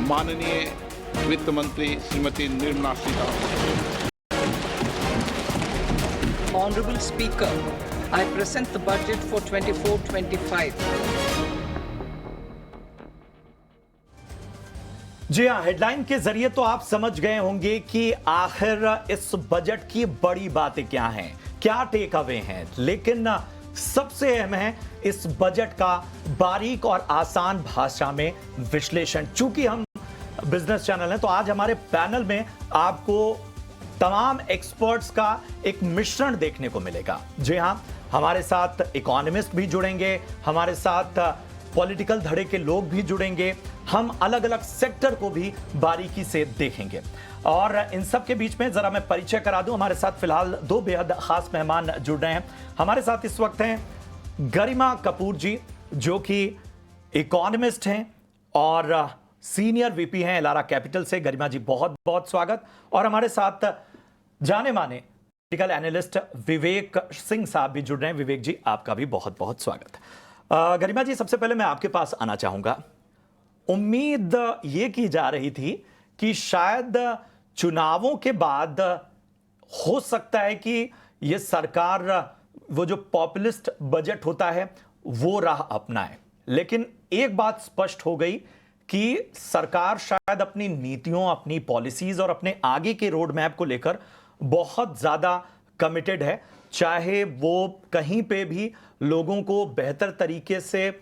माननीय वित्त मंत्री Shrimati Nirmala Sitharaman. Honorable Speaker, I present the budget for 24-25. जी हाँ, हेडलाइन के जरिए तो आप समझ गए होंगे कि आखिर इस बजट की बड़ी बातें क्या हैं, क्या टेक अवे हैं, लेकिन सबसे अहम है इस बजट का बारीक और आसान भाषा में विश्लेषण। चूंकि हम बिजनेस चैनल हैं तो आज हमारे पैनल में आपको तमाम एक्सपर्ट्स का एक मिश्रण देखने को मिलेगा। जी हां, हमारे साथ इकोनॉमिस्ट भी जुड़ेंगे, हमारे साथ पॉलिटिकल धड़े के लोग भी जुड़ेंगे, हम अलग अलग सेक्टर को भी बारीकी से देखेंगे। और इन सब के बीच में जरा मैं परिचय करा दूं, हमारे साथ फिलहाल दो बेहद खास मेहमान जुड़ रहे हैं। हमारे साथ इस वक्त हैं गरिमा कपूर जी, जो कि इकोनॉमिस्ट हैं और सीनियर वीपी हैं एलारा कैपिटल से। गरिमा जी, बहुत बहुत स्वागत। और हमारे साथ जाने माने पॉलिटिकल एनालिस्ट विवेक सिंह साहब भी जुड़ रहे हैं। विवेक जी, आपका भी बहुत बहुत स्वागत। गरिमा जी, सबसे पहले मैं आपके पास आना चाहूंगा। उम्मीद यह की जा रही थी कि शायद चुनावों के बाद हो सकता है कि यह सरकार वो जो पॉपुलिस्ट बजट होता है वो राह अपनाए, लेकिन एक बात स्पष्ट हो गई कि सरकार शायद अपनी नीतियों, अपनी पॉलिसीज और अपने आगे के रोड मैप को लेकर बहुत ज्यादा कमिटेड है। चाहे वो कहीं पे भी लोगों को बेहतर तरीके से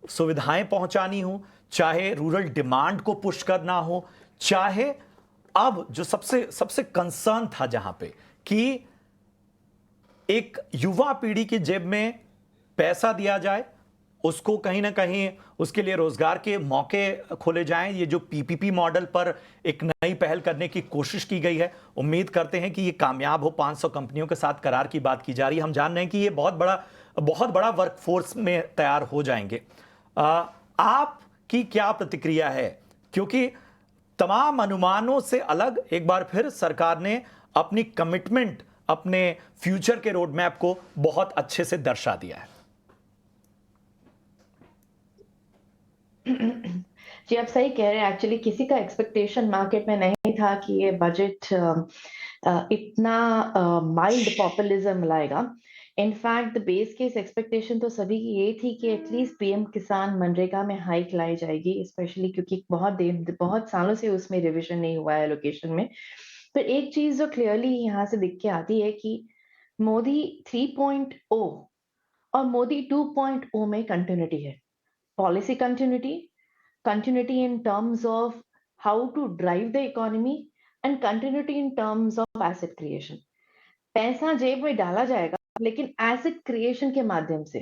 सुविधाएं पहुंचानी हो, चाहे रूरल डिमांड को पुश करना हो, चाहे अब जो सबसे कंसर्न था जहां पे कि एक युवा पीढ़ी की जेब में पैसा दिया जाए, उसको कहीं ना कहीं उसके लिए रोजगार के मौके खोले जाएं। ये जो पीपीपी मॉडल पर एक नई पहल करने की कोशिश की गई है, उम्मीद करते हैं कि ये कामयाब हो। 500 कंपनियों के साथ करार की बात की जा रही है। हम जान रहे हैं कि ये बहुत बड़ा वर्कफोर्स में तैयार हो जाएंगे। आपकी क्या प्रतिक्रिया है? क्योंकि तमाम अनुमानों से अलग एक बार फिर सरकार ने अपनी कमिटमेंट, अपने फ्यूचर के रोड मैप को बहुत अच्छे से दर्शा दिया है। जी, आप सही कह रहे हैं। एक्चुअली किसी का एक्सपेक्टेशन मार्केट में नहीं था कि ये बजट इतना माइल्ड पॉपुलिज्म लाएगा। In fact the base case expectation तो सभी की ये थी कि एटलीस्ट पीएम किसान मनरेगा में हाइक लाई जाएगी, स्पेशली क्योंकि बहुत सालों से उसमें रिविजन नहीं हुआ है एलोकेशन में। पर एक चीज जो क्लियरली यहाँ से दिख के आती है कि मोदी 3.0 और मोदी 2.0 में कंटिन्यूटी है। Policy continuity in terms of how to drive the economy, and continuity in terms of asset creation. पैसा जेब में डाला जाएगा लेकिन एसेट क्रिएशन के माध्यम से।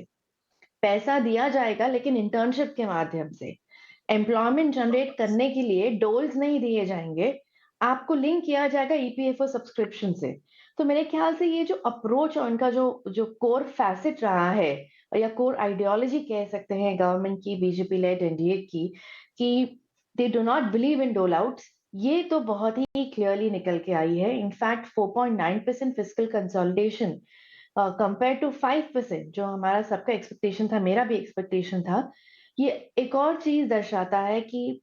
पैसा दिया जाएगा लेकिन इंटर्नशिप के माध्यम से। एम्प्लॉयमेंट जनरेट करने के लिए डोल्स नहीं दिए जाएंगे, आपको लिंक किया जाएगा ईपीएफओ सब्सक्रिप्शन से। तो मेरे ख्याल से ये जो अप्रोच और उनका जो कोर फैसेट रहा है, या कोर आइडियोलॉजी कह सकते हैं गवर्नमेंट की, बीजेपी लेड एनडीए की, कि they do not believe in डोल आउट्स, ये तो बहुत ही क्लियरली निकल के आई है। In fact 4.9% fiscal consolidation compare to 5% जो हमारा सबका एक्सपेक्टेशन था, मेरा भी एक्सपेक्टेशन था, ये एक और चीज दर्शाता है कि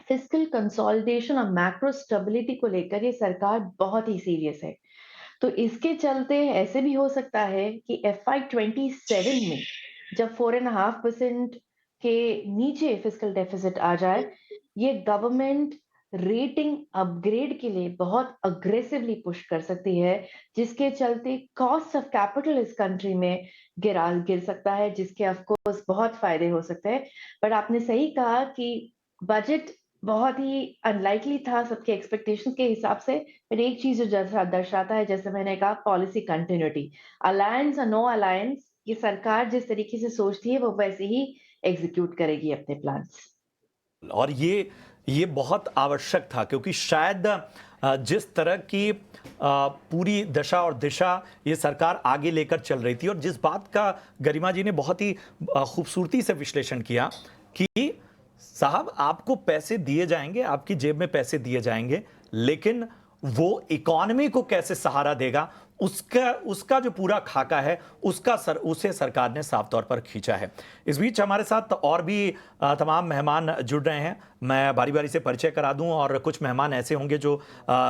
फिस्कल कंसोलिडेशन और मैक्रो स्टेबिलिटी को लेकर ये सरकार बहुत ही सीरियस है। तो इसके चलते ऐसे भी हो सकता है कि FY27 में जब 4.5% के नीचे फिस्कल डेफिसिट आ जाए, ये गवर्नमेंट रेटिंग अपग्रेड के लिए बहुत अग्रेसिवली पुश कर सकती है, जिसके चलते कॉस्ट ऑफ कैपिटल इस कंट्री में गिर सकता है, जिसके ऑफ कोर्स बहुत फायदे हो सकते हैं। बट आपने सही कहा कि बजट बहुत ही अनलाइकली था सबके एक्सपेक्टेशन के हिसाब से। पर एक चीज जो दर्शाता है, जैसे मैंने कहा, पॉलिसी कंटिन्यूटी। अलायंस और नो अलायंस, ये सरकार जिस तरीके से सोचती है वो वैसे ही एग्जीक्यूट करेगी अपने प्लान्स। और ये बहुत आवश्यक था, क्योंकि शायद जिस तरह की पूरी दशा और दिशा ये सरकार आगे लेकर चल रही थी, और जिस बात का गरिमा जी ने बहुत ही खूबसूरती से विश्लेषण किया कि साहब आपको पैसे दिए जाएंगे, आपकी जेब में पैसे दिए जाएंगे, लेकिन वो इकोनॉमी को कैसे सहारा देगा उसका उसका जो पूरा खाका है उसे सरकार ने साफ तौर पर खींचा है। इस बीच हमारे साथ और भी तमाम मेहमान जुड़ रहे हैं। मैं बारी बारी से परिचय करा दूं और कुछ मेहमान ऐसे होंगे जो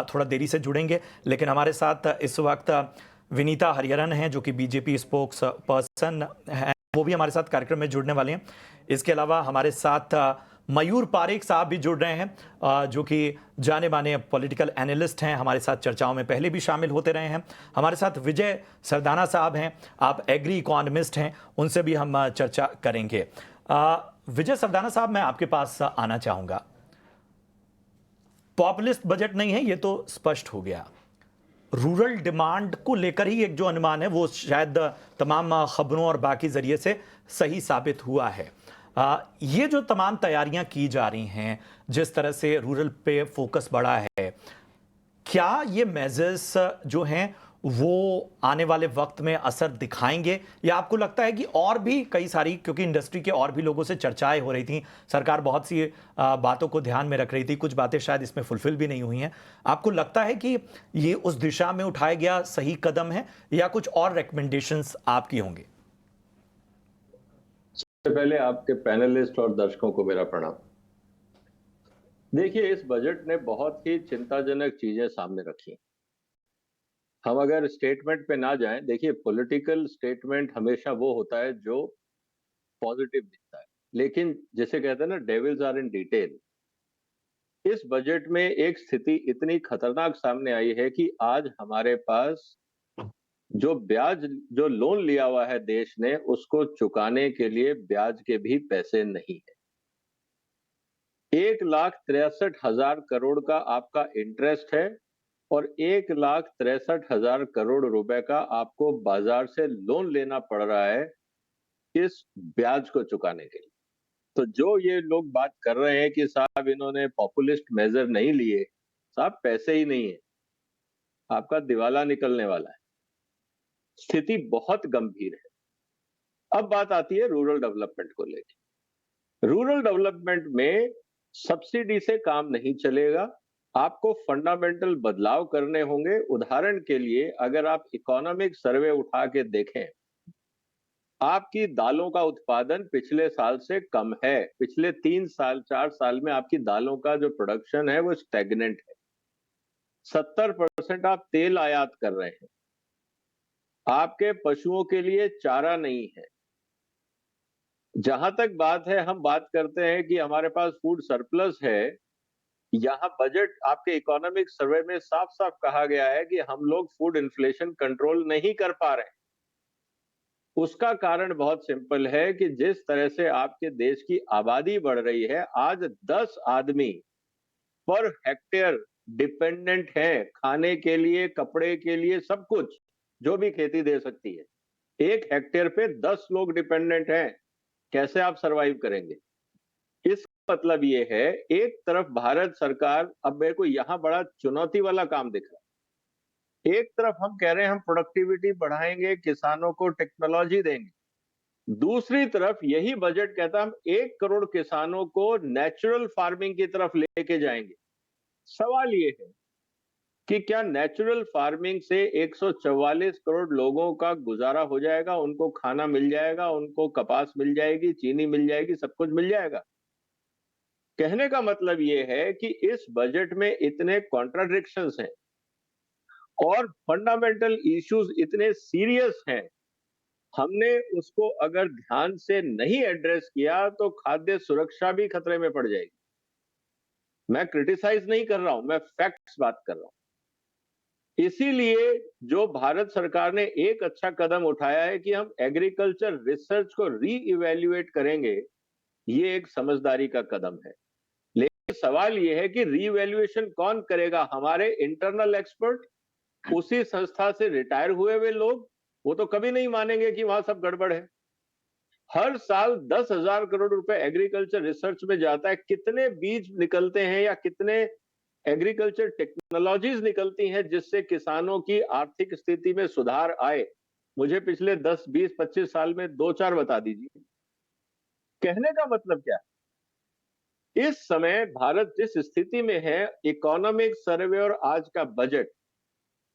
थोड़ा देरी से जुड़ेंगे, लेकिन हमारे साथ इस वक्त विनीता हरिहरन हैं जो कि बीजेपी स्पोक्स पर्सन हैं, वो भी हमारे साथ कार्यक्रम में जुड़ने वाले हैं। इसके अलावा हमारे साथ मयूर पारेख साहब भी जुड़ रहे हैं जो कि जाने माने पॉलिटिकल एनालिस्ट हैं, हमारे साथ चर्चाओं में पहले भी शामिल होते रहे हैं। हमारे साथ विजय सरदाना साहब हैं, आप एग्री इकोनॉमिस्ट हैं, उनसे भी हम चर्चा करेंगे। विजय सरदाना साहब, मैं आपके पास आना चाहूंगा। पॉपुलिस्ट बजट नहीं है, ये तो स्पष्ट हो गया। रूरल डिमांड को लेकर ही एक जो अनुमान है वो शायद तमाम खबरों और बाकी जरिए से सही साबित हुआ है। ये जो तमाम तैयारियां की जा रही हैं, जिस तरह से रूरल पे फोकस बढ़ा है, क्या ये मेजर्स जो हैं वो आने वाले वक्त में असर दिखाएंगे, या आपको लगता है कि और भी कई सारी, क्योंकि इंडस्ट्री के और भी लोगों से चर्चाएं हो रही थी, सरकार बहुत सी बातों को ध्यान में रख रही थी, कुछ बातें शायद इसमें फुलफिल भी नहीं हुई हैं, आपको लगता है कि ये उस दिशा में उठाया गया सही कदम है या कुछ और रिकमेंडेशंस आपकी होंगी? सबसे पहले आपके पैनलिस्ट और दर्शकों को मेरा प्रणाम। देखिए, इस बजट ने बहुत ही चिंताजनक चीजें सामने रखी। हम अगर स्टेटमेंट पे ना जाएं, देखिए पॉलिटिकल स्टेटमेंट हमेशा वो होता है जो पॉजिटिव दिखता है, लेकिन जैसे कहते हैं ना, डेविल्स आर इन डिटेल। इस बजट में एक स्थिति इतनी खतरनाक सामने आई है कि आज हमारे पास जो लोन लिया हुआ है देश ने, उसको चुकाने के लिए ब्याज के भी पैसे नहीं है। 1,63,000 करोड़ का आपका इंटरेस्ट है और 1,63,000 करोड़ रुपए का आपको बाजार से लोन लेना पड़ रहा है इस ब्याज को चुकाने के लिए। तो जो ये लोग बात कर रहे हैं कि साहब इन्होंने पॉपुलिस्ट मेजर नहीं लिए, साहब पैसे ही नहीं है, आपका दिवाला निकलने वाला है। स्थिति बहुत गंभीर है। अब बात आती है रूरल डेवलपमेंट को लेकर। रूरल डेवलपमेंट में सब्सिडी से काम नहीं चलेगा, आपको फंडामेंटल बदलाव करने होंगे। उदाहरण के लिए अगर आप इकोनॉमिक सर्वे उठा के देखें, आपकी दालों का उत्पादन पिछले साल से कम है। पिछले 3 साल 4 साल में आपकी दालों का जो प्रोडक्शन है वो स्टैग्नेंट है। 70% आप तेल आयात कर रहे हैं। आपके पशुओं के लिए चारा नहीं है। जहां तक बात है, हम बात करते हैं कि हमारे पास फूड सरप्लस है। यहां बजट आपके इकोनॉमिक सर्वे में साफ साफ कहा गया है कि हम लोग फूड इन्फ्लेशन कंट्रोल नहीं कर पा रहे हैं। उसका कारण बहुत सिंपल है कि जिस तरह से आपके देश की आबादी बढ़ रही है, आज 10 आदमी पर हेक्टेयर डिपेंडेंट है खाने के लिए, कपड़े के लिए, सब कुछ जो भी खेती दे सकती है। 1 हेक्टेयर पे 10 लोग डिपेंडेंट हैं। कैसे आप सरवाइव करेंगे? इसका मतलब ये है, एक तरफ भारत सरकार, अब मेरे को यहां बड़ा चुनौती वाला काम दिख रहा है। एक तरफ हम कह रहे हैं हम प्रोडक्टिविटी बढ़ाएंगे, किसानों को टेक्नोलॉजी देंगे। दूसरी तरफ यही बजट कहता है हम 1 करोड़ किसानों को नेचुरल फार्मिंग की तरफ लेके जाएंगे। सवाल ये है कि क्या नेचुरल फार्मिंग से 144 करोड़ लोगों का गुजारा हो जाएगा? उनको खाना मिल जाएगा, उनको कपास मिल जाएगी, चीनी मिल जाएगी, सब कुछ मिल जाएगा? कहने का मतलब ये है कि इस बजट में इतने कॉन्ट्राडिक्शंस हैं और फंडामेंटल इश्यूज इतने सीरियस हैं, हमने उसको अगर ध्यान से नहीं एड्रेस किया तो खाद्य सुरक्षा भी खतरे में पड़ जाएगी। मैं क्रिटिसाइज नहीं कर रहा हूं, मैं फैक्ट्स बात कर रहा हूं। इसीलिए जो भारत सरकार ने एक अच्छा कदम उठाया है कि हम एग्रीकल्चर रिसर्च को री-इवैल्यूएट करेंगे, ये एक समझदारी का कदम है। लेकिन सवाल ये है कि री-इवैल्यूएशन कौन करेगा? हमारे इंटरनल एक्सपर्ट, उसी संस्था से रिटायर हुए हुए लोग? वो तो कभी नहीं मानेंगे कि वहां सब गड़बड़ है। हर साल 10,000 करोड़ रुपए एग्रीकल्चर रिसर्च में जाता है। कितने बीज निकलते हैं या कितने एग्रीकल्चर टेक्नोलॉजीज निकलती हैं जिससे किसानों की आर्थिक स्थिति में सुधार आए? मुझे पिछले 10, 20, 25 साल में 2-4 बता दीजिए। कहने का मतलब क्या है? इस समय भारत जिस स्थिति में है, इकोनॉमिक सर्वे और आज का बजट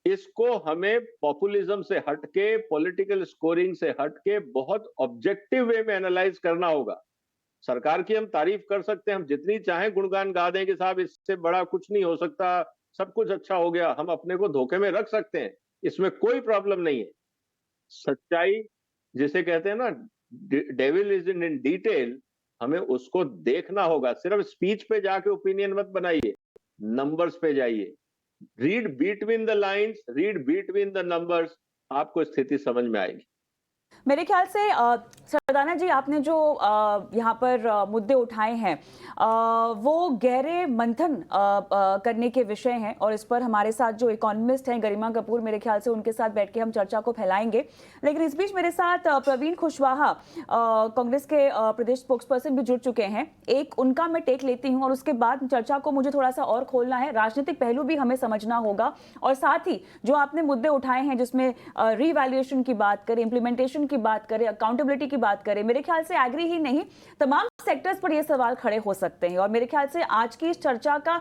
इसको हमें पॉपुलिज्म से हटके, पॉलिटिकल स्कोरिंग से हटके बहुत ऑब्जेक्टिव वे में एनालाइज करना होगा। सरकार की हम तारीफ कर सकते हैं, हम जितनी चाहें गुणगान गा दें कि साहब इससे बड़ा कुछ नहीं हो सकता, सब कुछ अच्छा हो गया, हम अपने को धोखे में रख सकते हैं, इसमें कोई प्रॉब्लम नहीं है। सच्चाई जिसे कहते हैं ना, डेविल इज इन डिटेल, हमें उसको देखना होगा। सिर्फ स्पीच पे जाके ओपिनियन मत बनाइए, नंबर्स पे जाइए, read between the lines, read between the numbers, आपको स्थिति समझ में आएगी। मेरे ख्याल से सरदाना जी, आपने जो यहाँ पर मुद्दे उठाए हैं वो गहरे मंथन करने के विषय हैं, और इस पर हमारे साथ जो इकोनॉमिस्ट हैं गरिमा कपूर, मेरे ख्याल से उनके साथ बैठ के हम चर्चा को फैलाएंगे। लेकिन इस बीच मेरे साथ प्रवीण कुशवाहा कांग्रेस के प्रदेश स्पोक्सपर्सन भी जुड़ चुके हैं। एक उनका मैं टेक लेती हूँ और उसके बाद चर्चा को मुझे थोड़ा सा और खोलना है, राजनीतिक पहलू भी हमें समझना होगा, और साथ ही जो आपने मुद्दे उठाए हैं जिसमें रीवैल्यूएशन की बात करें, इम्प्लीमेंटेशन की बात करें, अकाउंटेबिलिटी की बात करें, मेरे ख्याल से एग्री ही नहीं तमाम सेक्टर्स पर ये सवाल खड़े हो सकते हैं। और मेरे ख्याल से आज की इस चर्चा का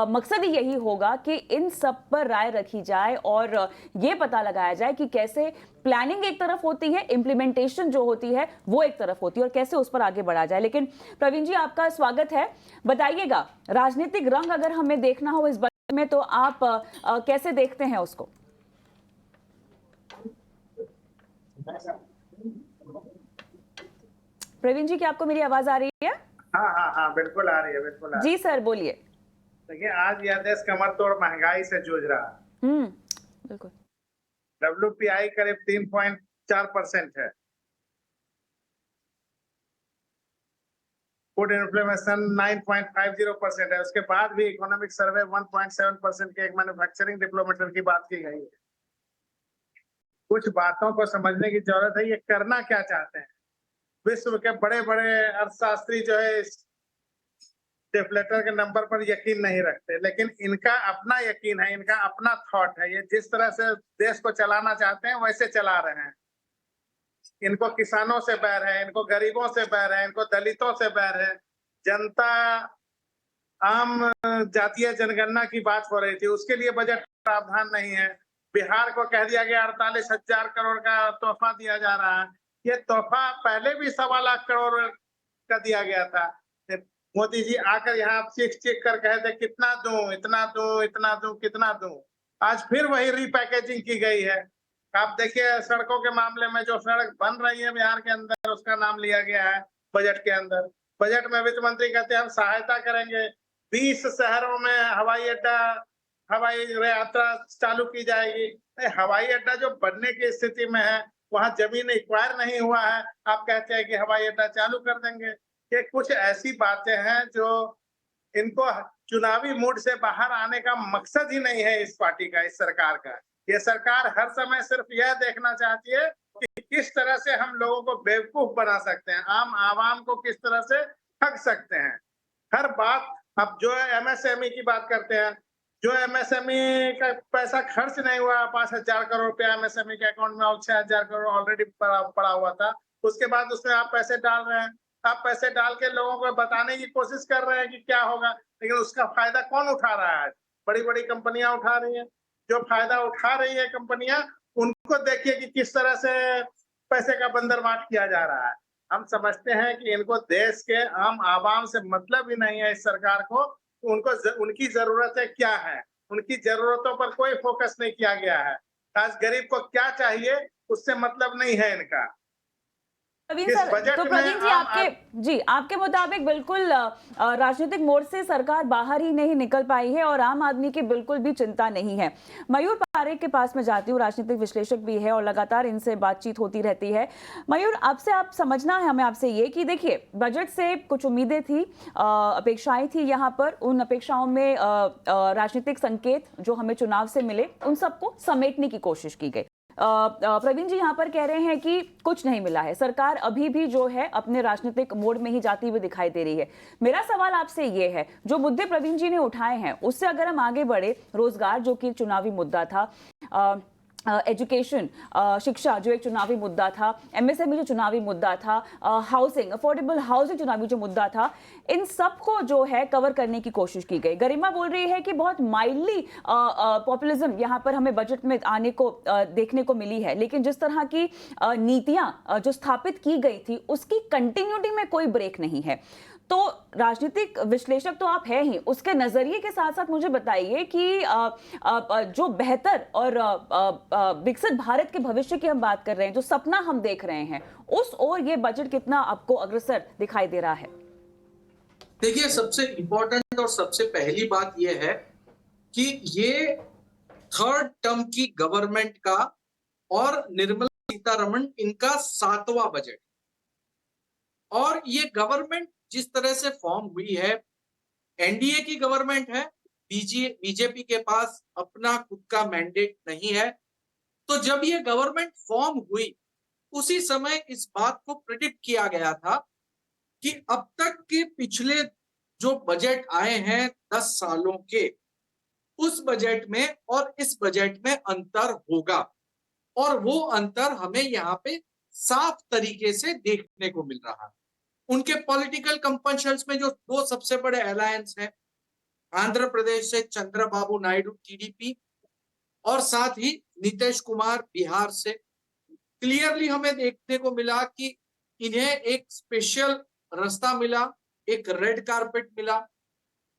मकसद ही यही होगा कि इन सब पर राय रखी जाए और ये पता लगाया जाए कि कैसे प्लानिंग एक तरफ होती है, इम्प्लीमेंटेशन जो होती है वो एक तरफ होती है, और कैसे उस पर आगे बढ़ा जाए। लेकिन प्रवीण जी, आपका स्वागत है। बताइएगा, राजनीतिक रंग अगर हमें देखना हो इस बजट में तो आप कैसे देखते हैं उसको? प्रवीण जी, क्या आपको मेरी आवाज आ रही है? हाँ, बिल्कुल आ रही है, बिल्कुल आ रही है। जी सर, बोलिए। देखिए, आज यह देश कमर तोड़ महंगाई से जूझ रहा है। बिल्कुल। WPI करीब 3.4% है। फूड इन्फ्लेशन 9.50% है। उसके बाद भी इकोनॉमिक सर्वे 1.7% के एक मैन्युफैक्चरिंग डिप्लोमेटर की बात की गई है। कुछ बातों को समझने की जरूरत है, ये करना क्या चाहते हैं। विश्व के बड़े बड़े अर्थशास्त्री जो है डिफ्लेटर के नंबर पर यकीन नहीं रखते, लेकिन इनका अपना यकीन है, इनका अपना थॉट है। ये जिस तरह से देश को चलाना चाहते हैं वैसे चला रहे हैं। इनको किसानों से बैर है, इनको गरीबों से बैर है, इनको दलितों से बैर है। जनता आम जातीय जनगणना की बात हो रही थी, उसके लिए बजट प्रावधान नहीं है। बिहार को कह दिया गया 48,000 करोड़ का तोहफा दिया जा रहा है। ये तोहफा पहले भी 1.25 लाख करोड़ का दिया गया था। मोदी जी आकर यहाँ चेक कर कहे थे कितना दूं, इतना दूं, इतना दूं, कितना दूं। आज फिर वही रीपैकेजिंग की गई है। आप देखिए, सड़कों के मामले में जो सड़क बन रही है बिहार के अंदर, उसका नाम लिया गया है बजट के अंदर। बजट में वित्त मंत्री कहते हैं हम सहायता करेंगे, 20 शहरों में हवाई अड्डा, हवाई यात्रा चालू की जाएगी। हवाई अड्डा जो बनने की स्थिति में है, वहां जमीन एक्वायर नहीं हुआ है, आप कहते हैं कि हवाई अड्डा चालू कर देंगे। ये कुछ ऐसी बातें हैं जो इनको चुनावी मूड से बाहर आने का मकसद ही नहीं है इस पार्टी का, इस सरकार का। ये सरकार हर समय सिर्फ यह देखना चाहती है कि किस तरह से हम लोगों को बेवकूफ बना सकते हैं, आम आवाम को किस तरह से ठग सकते हैं। हर बात, अब जो MSME की बात करते हैं, जो MSME का पैसा खर्च नहीं हुआ, 5,000 करोड़ रुपया MSME के अकाउंट में और 6,000 करोड़ ऑलरेडी पड़ा हुआ था। उसके बाद उसमें आप पैसे डाल रहे हैं, आप पैसे डाल के लोगों को बताने की कोशिश कर रहे हैं कि क्या होगा, लेकिन उसका फायदा कौन उठा रहा है? बड़ी बड़ी कंपनियां उठा रही हैं। जो फायदा उठा रही है कंपनियां, उनको देखिए कि किस तरह से पैसे का बंदरबाट किया जा रहा है। हम समझते हैं कि इनको देश के आम आवाम से मतलब ही नहीं है इस सरकार को। उनको उनकी जरूरतें क्या है, उनकी जरूरतों पर कोई फोकस नहीं किया गया है। आज गरीब को क्या चाहिए उससे मतलब नहीं है इनका। प्रवीण सर, तो प्रवीण जी, आपके मुताबिक बिल्कुल राजनीतिक मोड़ से सरकार बाहर ही नहीं निकल पाई है और आम आदमी की बिल्कुल भी चिंता नहीं है। मयूर पारेख के पास में जाती हूँ, राजनीतिक विश्लेषक भी है और लगातार इनसे बातचीत होती रहती है। मयूर, आपसे आप समझना है हमें आपसे ये कि देखिए, बजट से कुछ उम्मीदें थी, अपेक्षाएं थी, यहाँ पर उन अपेक्षाओं में राजनीतिक संकेत जो हमें चुनाव से मिले उन सबको समेटने की कोशिश की गई। प्रवीण जी यहाँ पर कह रहे हैं कि कुछ नहीं मिला है, सरकार अभी भी जो है अपने राजनीतिक मोड में ही जाती हुई दिखाई दे रही है। मेरा सवाल आपसे ये है, जो मुद्दे प्रवीण जी ने उठाए हैं उससे अगर हम आगे बढ़े, रोजगार जो कि चुनावी मुद्दा था, एजुकेशन, शिक्षा जो एक चुनावी मुद्दा था, एमएसएमई जो चुनावी मुद्दा था, हाउसिंग, अफोर्डेबल हाउसिंग चुनावी जो मुद्दा था, इन सब को जो है कवर करने की कोशिश की गई। गरिमा बोल रही है कि बहुत माइल्डली पॉपुलिज्म यहाँ पर हमें बजट में आने को देखने को मिली है, लेकिन जिस तरह की नीतियां जो स्थापित की गई थी उसकी कंटिन्यूटी में कोई ब्रेक नहीं है। तो राजनीतिक विश्लेषक तो आप हैं ही, उसके नजरिए के साथ साथ मुझे बताइए कि जो बेहतर और विकसित भारत के भविष्य की हम बात कर रहे हैं, जो सपना हम देख रहे हैं, उस ओर ये बजट कितना आपको अग्रसर दिखाई दे रहा है? देखिए, सबसे इंपॉर्टेंट और सबसे पहली बात यह है कि ये थर्ड टर्म की गवर्नमेंट का और निर्मला सीतारमण इनका 7वां बजट, और ये गवर्नमेंट जिस तरह से फॉर्म हुई है, एनडीए की गवर्नमेंट है, बीजेपी के पास अपना खुद का मैंडेट नहीं है। तो जब ये गवर्नमेंट फॉर्म हुई उसी समय इस बात को प्रेडिक्ट किया गया था कि अब तक के पिछले जो बजट आए हैं 10 सालों के, उस बजट में और इस बजट में अंतर होगा, और वो अंतर हमें यहाँ पे साफ तरीके से देखने को मिल रहा है। उनके पॉलिटिकल कंपल्शंस में जो दो सबसे बड़े अलायंस हैं, आंध्र प्रदेश से चंद्रबाबू नायडू टीडीपी और साथ ही नीतीश कुमार बिहार से, क्लियरली हमें देखने को मिला कि इन्हें एक स्पेशल रास्ता मिला, एक रेड कारपेट मिला।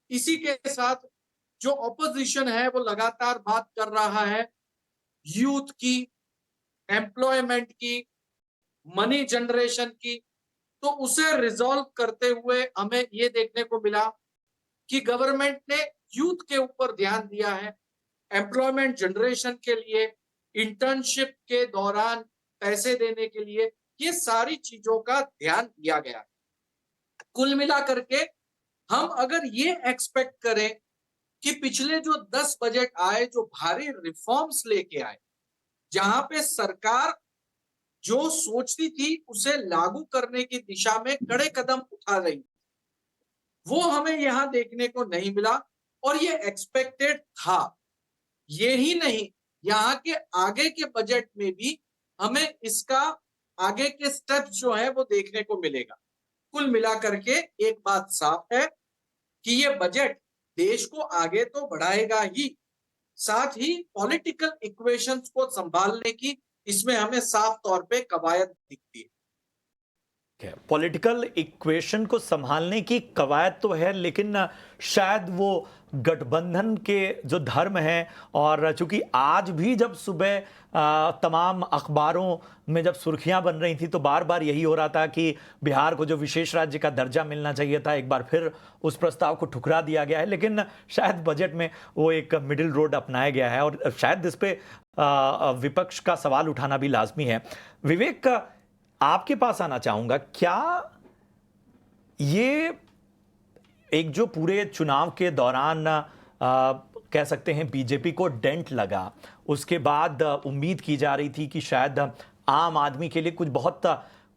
इसी के साथ जो ऑपोजिशन है वो लगातार बात कर रहा है यूथ की, एम्प्लॉयमेंट की, मनी जनरेशन की, तो उसे रिजॉल्व करते हुए हमें ये देखने को मिला कि गवर्नमेंट ने यूथ के ऊपर ध्यान दिया है, एम्प्लॉयमेंट जनरेशन के लिए, इंटर्नशिप के दौरान पैसे देने के लिए, ये सारी चीजों का ध्यान दिया गया। कुल मिला करके हम अगर ये एक्सपेक्ट करें कि पिछले जो 10 बजट आए जो भारी रिफॉर्म्स लेके आए, जहां पे सरकार जो सोचती थी उसे लागू करने की दिशा में कड़े कदम उठा रही, वो हमें यहां देखने को नहीं मिला, और ये एक्सपेक्टेड था। ये ही नहीं, यहाँ के आगे के बजट में भी हमें इसका आगे के स्टेप्स जो है वो देखने को मिलेगा। कुल मिलाकर के एक बात साफ है कि ये बजट देश को आगे तो बढ़ाएगा ही, साथ ही पॉलिटिकल इक्वेशंस को संभालने की इसमें हमें साफ तौर पे कवायद दिखती है। पॉलिटिकल इक्वेशन को संभालने की कवायद तो है, लेकिन शायद वो गठबंधन के जो धर्म है, और चूंकि आज भी जब सुबह तमाम अखबारों में जब सुर्खियां बन रही थी तो बार बार यही हो रहा था कि बिहार को जो विशेष राज्य का दर्जा मिलना चाहिए था, एक बार फिर उस प्रस्ताव को ठुकरा दिया गया है। लेकिन शायद बजट में वो एक मिडिल रोड अपनाया गया है, और शायद इस पे विपक्ष का सवाल उठाना भी लाजमी है। विवेक, आपके पास आना चाहूंगा, क्या ये एक जो पूरे चुनाव के दौरान कह सकते हैं बीजेपी को डेंट लगा, उसके बाद उम्मीद की जा रही थी कि शायद आम आदमी के लिए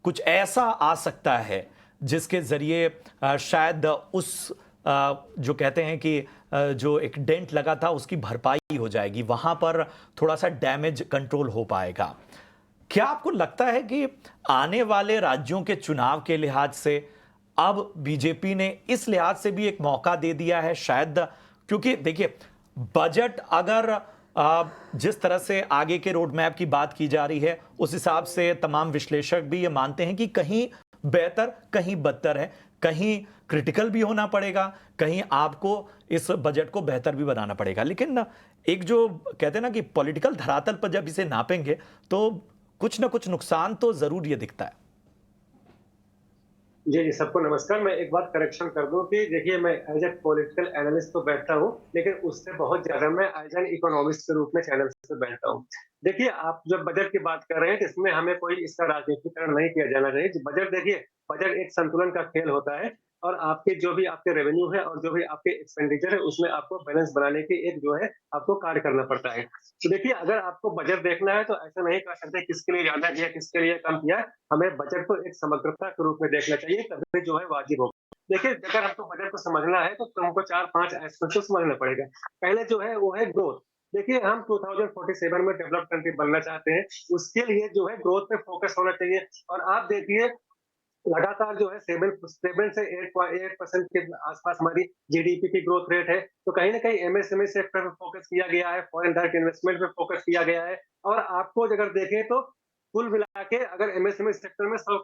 कुछ ऐसा आ सकता है जिसके जरिए शायद उस जो कहते हैं कि जो एक डेंट लगा था उसकी भरपाई हो जाएगी, वहां पर थोड़ा सा डैमेज कंट्रोल हो पाएगा। क्या आपको लगता है कि आने वाले राज्यों के चुनाव के लिहाज से अब बीजेपी ने इस लिहाज से भी एक मौका दे दिया है शायद? क्योंकि देखिए, बजट अगर जिस तरह से आगे के रोड मैप की बात की जा रही है, उस हिसाब से तमाम विश्लेषक भी ये मानते हैं कि कहीं बेहतर कहीं बदतर है, कहीं क्रिटिकल भी होना पड़ेगा, कहीं आपको इस बजट को बेहतर भी बनाना पड़ेगा। लेकिन एक जो कहते हैं ना कि पॉलिटिकल धरातल पर जब इसे नापेंगे तो कुछ ना कुछ नुकसान तो जरूर ये दिखता है। जी सबको नमस्कार। मैं एक बात करेक्शन कर दूं कि देखिए, मैं एज ए पॉलिटिकल एनालिस्ट तो बैठता हूं, लेकिन उससे बहुत ज्यादा मैं एज एन इकोनॉमिस्ट के रूप में चैनल पे बैठता हूं। देखिए, आप जब बजट की बात कर रहे हैं तो इसमें हमें कोई इसका राजनीतिकरण नहीं किया जाना चाहिए। बजट देखिए, बजट एक संतुलन का खेल होता है, और आपके जो भी आपके रेवेन्यू है और जो भी आपके एक्सपेंडिचर है उसमें आपको बैलेंस बनाने की एक जो है आपको कार्य करना पड़ता है। तो देखिए, अगर आपको बजट देखना है तो ऐसा नहीं कर सकते किसके लिए ज्यादा किया किसके लिए कम किया। हमें बजट को एक समग्रता के रूप में देखना चाहिए, तभी जो है वाजिब होगा। देखिए, अगर आपको बजट को समझना है तो तुमको 4-5 एस्पेक्ट को समझना पड़ेगा। पहले जो है वो है ग्रोथ। देखिए हम 2047 में डेवलप्ड कंट्री बनना चाहते हैं, उसके लिए जो है ग्रोथ पे फोकस होना चाहिए। और आप देखिए लगातार जो है 7 से 8% के आसपास हमारी जीडीपी की ग्रोथ रेट है। तो कहीं न कहीं एमएसएमई सेक्टर पे फोकस किया गया है, फॉरेन डायरेक्ट इन्वेस्टमेंट पे फोकस किया गया है। और आपको अगर देखें तो कुल मिला के अगर एमएसएमई सेक्टर में 100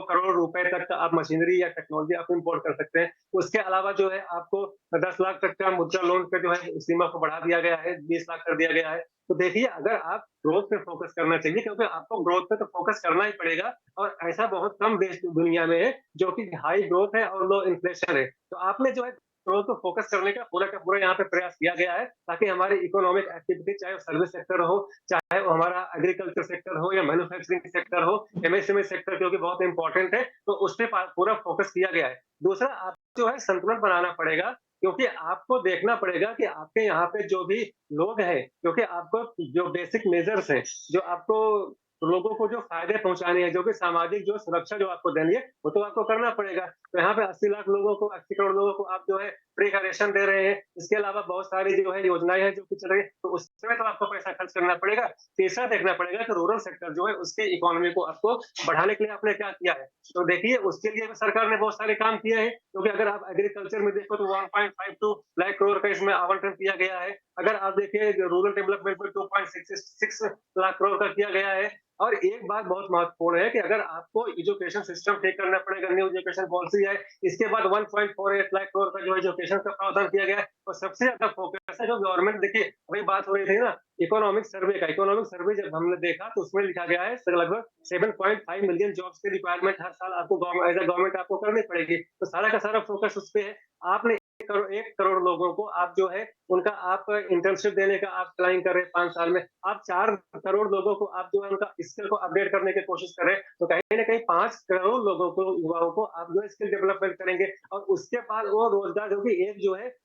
करोड़ रुपए तक का आप मशीनरी या टेक्नोलॉजी आप इम्पोर्ट कर सकते हैं। उसके अलावा जो है आपको 10 लाख तक का मुद्रा लोन पे जो है सीमा को बढ़ा दिया गया है, 20 लाख कर दिया गया है। तो देखिए अगर आप ग्रोथ पे फोकस करना चाहिए, क्योंकि आपको ग्रोथ पे तो फोकस करना ही पड़ेगा। और ऐसा बहुत कम देश दुनिया में है जो कि हाई ग्रोथ है और लो इन्फ्लेशन है। तो आपने जो है ग्रोथ को फोकस करने का पूरा यहाँ पे प्रयास किया गया है, ताकि हमारी इकोनॉमिक एक्टिविटी चाहे वो सर्विस सेक्टर हो, चाहे वो हमारा एग्रीकल्चर सेक्टर हो या मैन्युफैक्चरिंग सेक्टर हो, एमएसएमई सेक्टर क्योंकि बहुत इंपॉर्टेंट है, तो उस पे पूरा फोकस किया गया है। दूसरा आप जो है संतुलन बनाना पड़ेगा, क्योंकि आपको देखना पड़ेगा कि आपके यहाँ पे जो भी लोग हैं, क्योंकि आपको जो बेसिक मेजर्स हैं, जो आपको लोगों को जो फायदे पहुंचाने हैं, जो कि सामाजिक जो सुरक्षा जो आपको देनी है, वो तो आपको करना पड़ेगा। तो यहाँ पे 80 लाख लोगों को, 80 करोड़ लोगों को आप जो है फ्री का राशन दे रहे हैं। इसके अलावा बहुत सारी जो है योजनाएं हैं जो कि चल रही है, तो उसमें तो आपको पैसा खर्च करना पड़ेगा। तीसरा देखना पड़ेगा कि रूरल सेक्टर जो है उसकी इकोनॉमी को आपको बढ़ाने के लिए आपने क्या किया है। तो देखिए उसके लिए भी सरकार ने बहुत सारे काम किए हैं, क्योंकि अगर आप एग्रीकल्चर में देखो तो 1.52 लाख करोड़ का इसमें आवंटन किया गया है। अगर आप देखिए रूरल डेवलपमेंट में 2.66 लाख करोड़ का किया गया है। और एक बात बहुत महत्वपूर्ण है कि अगर आपको एजुकेशन सिस्टम ठीक करना पड़ेगा, न्यू एजुकेशन पॉलिसी है, इसके बाद 1.48 लाख करोड़ का जो एजुकेशन का प्रावधान किया गया है। और सबसे ज्यादा फोकस है जो गवर्नमेंट, देखिए अभी बात हो रही थी ना इकोनॉमिक सर्वे का, इकोनॉमिक सर्वे जब हमने देखा तो उसमें लिखा गया है लगभग 7.5 मिलियन जॉब्स की रिक्वायरमेंट हर साल आपको एज ए गवर्नमेंट आपको करनी पड़ेगी। तो सारा का सारा फोकस उस पे है। आपने 1 करोड़ लोगों को आप जो है उनका आप इंटर्नशिप देने का आप प्लानिंग कर रहे हैं 5 साल में। आप 4 करोड़ लोगों को आप जो है उनका स्किल को अपडेट करने की कोशिश कर रहे हैं। तो कहीं ना कहीं 5 करोड़ लोगों को, युवाओं को आप जो है स्किल डेवलपमेंट करेंगे। और उसके बाद वो रोजगार, जो कि एक जो है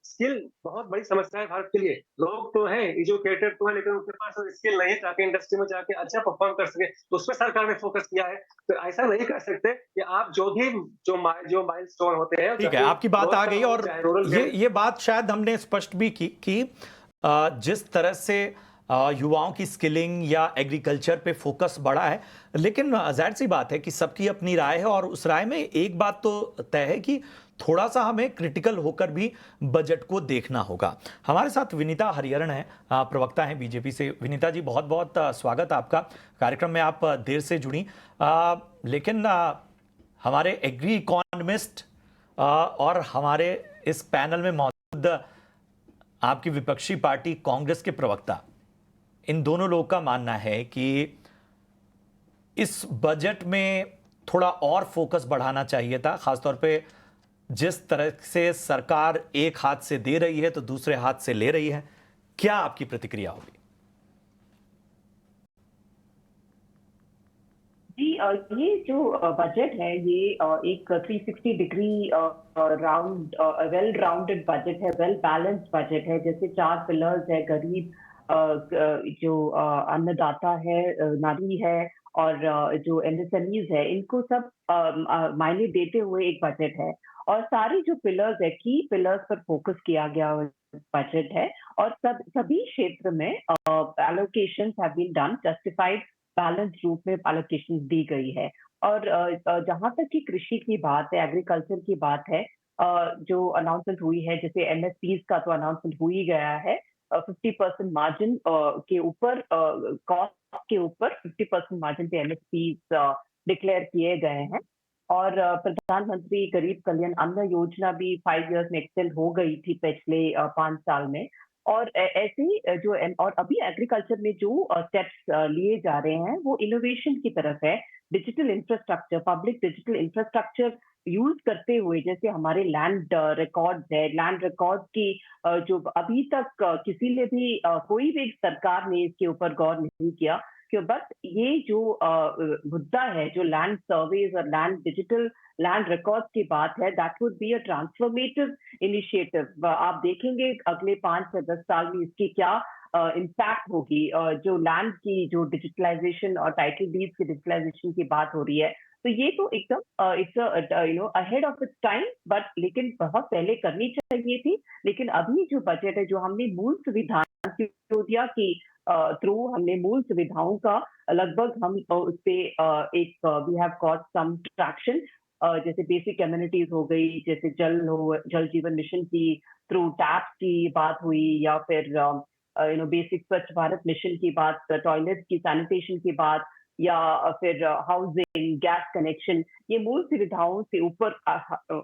स्किल बहुत बड़ी समस्या है भारत के लिए। लोग तो हैं, एजुकेटेड तो है, लेकिन उनके पास स्किल नहीं है ताकि इंडस्ट्री में जाके अच्छा परफॉर्म कर सके। तो उस पर सरकार ने फोकस किया है। तो ऐसा नहीं कर सकते कि आप जो माइलस्टोन होते हैं, ठीक है, आपकी बात आ गई। और ये बात शायद हमने स्पष्ट भी की कि जिस तरह से युवाओं की स्किलिंग या एग्रीकल्चर पे फोकस बढ़ा है, लेकिन जाहिर सी बात है कि सबकी अपनी राय है। और उस राय में एक बात तो तय है कि थोड़ा सा हमें क्रिटिकल होकर भी बजट को देखना होगा। हमारे साथ विनीता हरिहरन है, प्रवक्ता हैं बीजेपी से। विनीता जी, बहुत बहुत स्वागत आपका कार्यक्रम में। आप देर से जुड़ी, लेकिन हमारे एग्री इकोनॉमिस्ट और हमारे इस पैनल में मौजूद आपकी विपक्षी पार्टी कांग्रेस के प्रवक्ता, इन दोनों लोगों का मानना है कि इस बजट में थोड़ा और फोकस बढ़ाना चाहिए था, खासतौर पे जिस तरह से सरकार एक हाथ से दे रही है तो दूसरे हाथ से ले रही है। क्या आपकी प्रतिक्रिया होगी? जी, ये जो बजट है ये एक 360 degree round, well rounded budget है, वेल बैलेंस्ड बजट है। जैसे 4 पिलर्स है, गरीब, जो अन्नदाता है, नारी है, और जो एमएसएमईज है, इनको सब मायने देते हुए एक बजट है। और सारी जो पिलर्स है, की पिलर्स पर फोकस किया गया बजट है। और सभी क्षेत्र में allocations have been done, justified balance रूप में एलोकेशन दी गई है। और जहां तक की कृषि की बात है, एग्रीकल्चर की बात है, जो अनाउंसमेंट हुई है, जैसे एमएसपीज का तो अनाउंसमेंट हो ही गया है। 50% मार्जिन के ऊपर, कॉस्ट के ऊपर 50% मार्जिन पे एमएसपीज डिक्लेयर किए गए हैं। और प्रधानमंत्री गरीब कल्याण अन्न योजना भी 5 इयर्स में एक्सटेंड हो गई थी पिछले 5 साल में। और ऐसे ही जो और अभी एग्रीकल्चर में जो स्टेप्स लिए जा रहे हैं वो इनोवेशन की तरफ है। Digital infrastructure, public digital infrastructure use करते हुए, जैसे हमारे लैंड रिकॉर्ड्स है, लैंड रिकॉर्ड्स की जो अभी तक किसी ने भी कोई भी सरकार ने इसके ऊपर गौर नहीं किया। बट ये जो मुद्दा है, जो लैंड सर्वेज और लैंड डिजिटल लैंड रिकॉर्ड्स की बात है, that would be a transformative initiative. आप देखेंगे अगले 5 से 10 साल में इसकी क्या इम्पैक्ट होगी। जो लैंड की जो डिजिटलाइजेशन और टाइटल डीड्स की डिजिटलाइजेशन की बात हो रही है, तो ये तो एकदम it's ahead of its time, but लेकिन बहुत पहले करनी चाहिए थी। लेकिन अभी जो बजट है, जो हमने मूल सुविधा योजना की थ्रू हमने मूल सुविधाओं का लगभग हम उस पे एक we have got some traction, जैसे बेसिक कम्युनिटीज हो गई, जैसे जल जीवन मिशन की थ्रू टैप्स की बात हुई, या फिर बेसिक स्वच्छ भारत मिशन की बात, टॉयलेट की सैनिटेशन की बात, या फिर हाउसिंग, गैस कनेक्शन, ये मूल सुविधाओं से ऊपर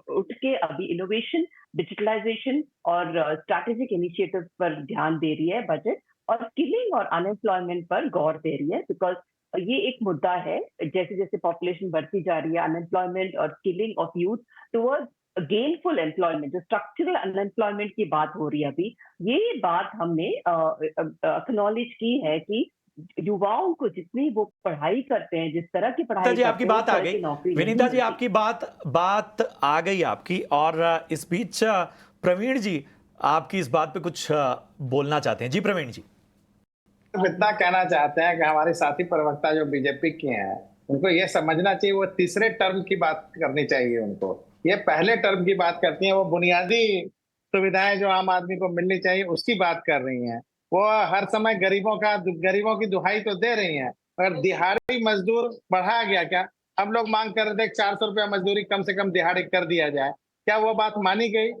उठ के अभी इनोवेशन, डिजिटलाइजेशन और स्ट्रैटेजिक इनिशिएटिव पर ध्यान दे रही है बजट, और स्किलिंग और अनएम्प्लॉयमेंट पर गौर दे रही है। बिकॉज ये एक मुद्दा है, जैसे जैसे पॉपुलेशन बढ़ती जा रही है, अनएम्प्लॉयमेंट और skilling of youth towards gainful employment, जो स्ट्रक्चरल अनएम्प्लॉयमेंट की बात हो रही है अभी, ये बात हमने एक्नॉलेज की है कि युवाओं को जितनी वो पढ़ाई करते हैं, जिस तरह की पढ़ाई जी आपकी बात आ गई, विनीता जी आपकी बात आ गई आपकी। और इस बीच प्रवीण जी आपकी इस बात पे कुछ बोलना चाहते हैं। जी प्रवीण जी। इतना कहना चाहते हैं कि हमारे साथी प्रवक्ता जो बीजेपी के हैं, उनको ये समझना चाहिए, वो तीसरे टर्म की बात करनी चाहिए उनको। ये पहले टर्म की बात करती हैं, वो बुनियादी सुविधाएं जो आम आदमी को मिलनी चाहिए उसकी बात कर रही हैं। वो हर समय गरीबों की दुहाई तो दे रही हैं, अगर दिहाड़ी मजदूर बढ़ाया गया, क्या हम लोग मांग कर रहे थे 400 रुपया मजदूरी कम से कम दिहाड़ी कर दिया जाए, क्या वो बात मानी गई?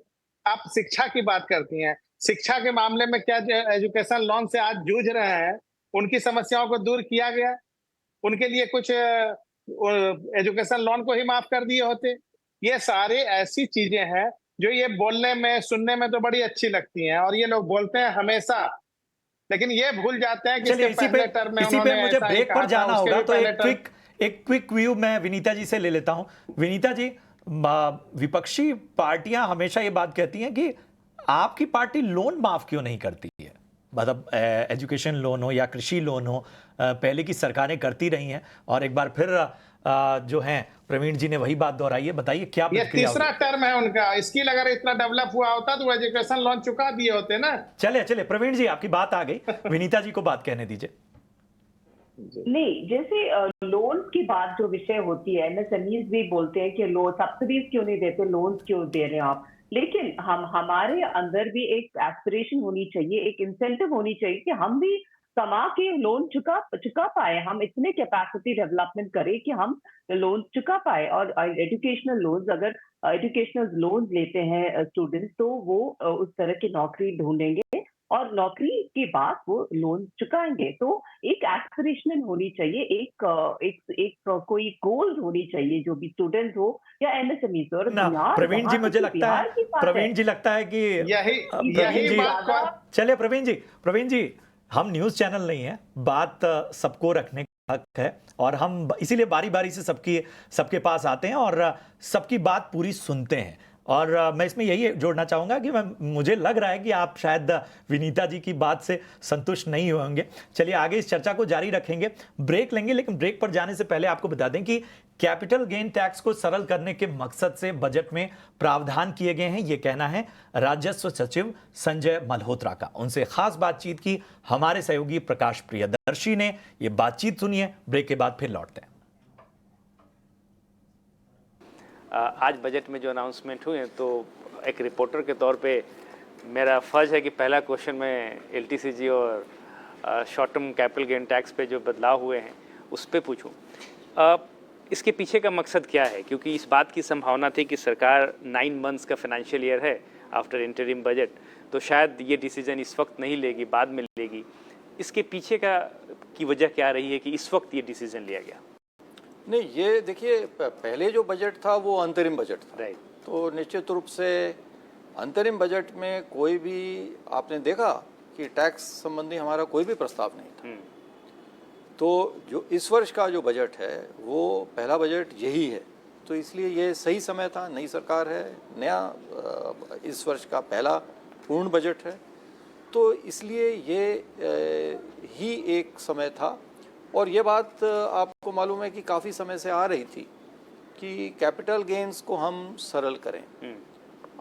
आप शिक्षा की बात करती हैं, शिक्षा के मामले में क्या एजुकेशन लोन से आज जूझ रहे हैं, उनकी समस्याओं को दूर किया गया? उनके लिए कुछ एजुकेशन लोन को ही माफ कर दिए होते? ये सारे ऐसी चीजें हैं जो ये बोलने में सुनने में तो बड़ी अच्छी लगती हैं, और ये लोग बोलते हैं हमेशा, लेकिन ये भूल जाते हैं कि चलिए इसी पे मुझे ब्रेक पर जाना होगा, तो एक क्विक व्यू मैं विनीता जी से ले लेता हूं। विनीता जी, विपक्षी पार्टियां हमेशा ये बात कहती हैं कि आपकी पार्टी लोन माफ क्यों नहीं करती है, मतलब एजुकेशन लोन हो या कृषि लोन हो, पहले की सरकारें करती रही हैं, और एक बार फिर जो हैं प्रवीण जी ने वही बात दोहराई है। बताइए क्या ये तीसरा टर्म है उनका, स्किल अगर इतना डेवलप हुआ होता तो एजुकेशन लोन चुका दिए होते ना। चले प्रवीण जी आपकी बात आ गई, विनीता जी को बात कहने दीजिए। नहीं, जैसे लोन की बात जो विषय होती है, एमएसएमईज भी बोलते हैं कि लोन सब्सिडीज क्यों नहीं देते, लोन्स क्यों दे रहे हैं आप, लेकिन हमारे अंदर भी एक एस्पिरेशन होनी चाहिए, एक इंसेंटिव होनी चाहिए कि हम भी कमा के लोन चुका पाए, हम इतने कैपेसिटी डेवलपमेंट करें कि हम लोन चुका पाए। और एजुकेशनल लोन्स, अगर एजुकेशनल लोन्स लेते हैं स्टूडेंट्स, तो वो उस तरह की नौकरी ढूंढेंगे और नौकरी के बाद वो लोन चुकाएंगे। तो एक एस्पिरेशनल होनी चाहिए, एक कोई गोल होनी चाहिए, जो भी स्टूडेंट हो या एमएसएमई हो। प्रवीण जी, मुझे लगता है कि यही बात। चलिए प्रवीण जी, हम न्यूज़ चैनल नहीं है, बात सबको रखने का हक है, और हम इसीलिए बारी बारी से सबके पास आते हैं और सबकी बात पूरी सुनते हैं। और मैं इसमें यही जोड़ना चाहूँगा कि मुझे लग रहा है कि आप शायद विनीता जी की बात से संतुष्ट नहीं होंगे। चलिए आगे इस चर्चा को जारी रखेंगे, ब्रेक लेंगे, लेकिन ब्रेक पर जाने से पहले आपको बता दें कि कैपिटल गेन टैक्स को सरल करने के मकसद से बजट में प्रावधान किए गए हैं, ये कहना है राजस्व सचिव संजय मल्होत्रा का। उनसे खास बातचीत की हमारे सहयोगी प्रकाश प्रियदर्शी ने। ये बातचीत सुनिए, ब्रेक के बाद फिर लौटते हैं। आज बजट में जो अनाउंसमेंट हुए हैं, तो एक रिपोर्टर के तौर पे मेरा फ़र्ज़ है कि पहला क्वेश्चन मैं एलटीसीजी और short term capital gain tax पे जो बदलाव हुए हैं उस पे पूछूं। इसके पीछे का मकसद क्या है, क्योंकि इस बात की संभावना थी कि सरकार 9 मंथ्स का फाइनेंशियल ईयर है आफ्टर इंटरिम बजट, तो शायद ये डिसीजन इस वक्त नहीं लेगी, बाद में लेगी। इसके पीछे की वजह क्या रही है कि इस वक्त ये डिसीजन लिया गया? नहीं, ये देखिए, पहले जो बजट था वो अंतरिम बजट था, राइट। तो निश्चित रूप से अंतरिम बजट में कोई भी आपने देखा कि टैक्स संबंधी हमारा कोई भी प्रस्ताव नहीं था। तो जो इस वर्ष का जो बजट है वो पहला बजट यही है, तो इसलिए ये सही समय था। नई सरकार है, नया इस वर्ष का पहला पूर्ण बजट है, तो इसलिए ये ही एक समय था। और ये बात आपको मालूम है कि काफ़ी समय से आ रही थी कि कैपिटल गेन्स को हम सरल करें।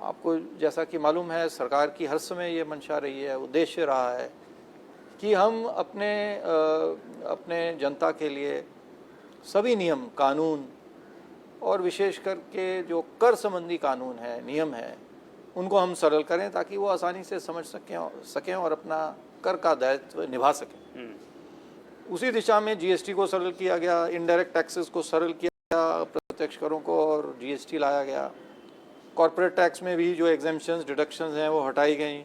आपको जैसा कि मालूम है, सरकार की हर समय ये मंशा रही है, उद्देश्य रहा है कि हम अपने जनता के लिए सभी नियम कानून और विशेष करके जो कर संबंधी कानून है, नियम है, उनको हम सरल करें ताकि वो आसानी से समझ सकें और अपना कर का दायित्व निभा सकें। उसी दिशा में जीएसटी को सरल किया गया, इनडायरेक्ट टैक्सेस को सरल किया गया, प्रत्यक्ष करों को और जीएसटी लाया गया। कॉर्पोरेट टैक्स में भी जो एग्जेम्पशंस, डिडक्शंस हैं वो हटाई गई।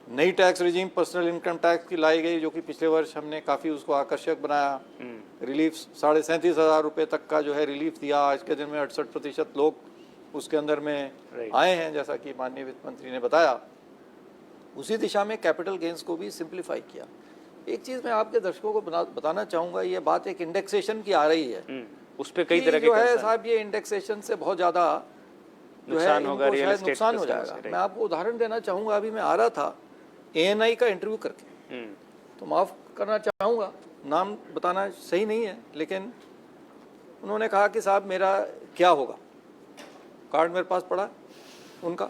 नई tax regime personal income tax की लाई गई, जो कि पिछले वर्ष हमने काफ़ी उसको आकर्षक बनाया। रिलीफ 37,500 रुपये तक का जो है रिलीफ दिया। आज के दिन में 68% लोग उसके अंदर में आए हैं, जैसा कि माननीय वित्त मंत्री ने बताया। उसी दिशा में कैपिटल गेंस को भी सिंप्लीफाई किया। एक चीज़ मैं आपके दर्शकों को बताना चाहूँगा, ये बात एक इंडेक्सेशन की आ रही है, उस पर कई तरह के जो है साहब, ये इंडेक्सेशन से बहुत ज़्यादा नुकसान होगा, शायद नुकसान हो जाएगा। मैं आपको उदाहरण देना चाहूँगा। अभी मैं आ रहा था ANI का इंटरव्यू करके, तो माफ़ करना चाहूँगा, नाम बताना सही नहीं है, लेकिन उन्होंने कहा कि साहब मेरा क्या होगा, कार्ड मेरे पास पड़ा उनका,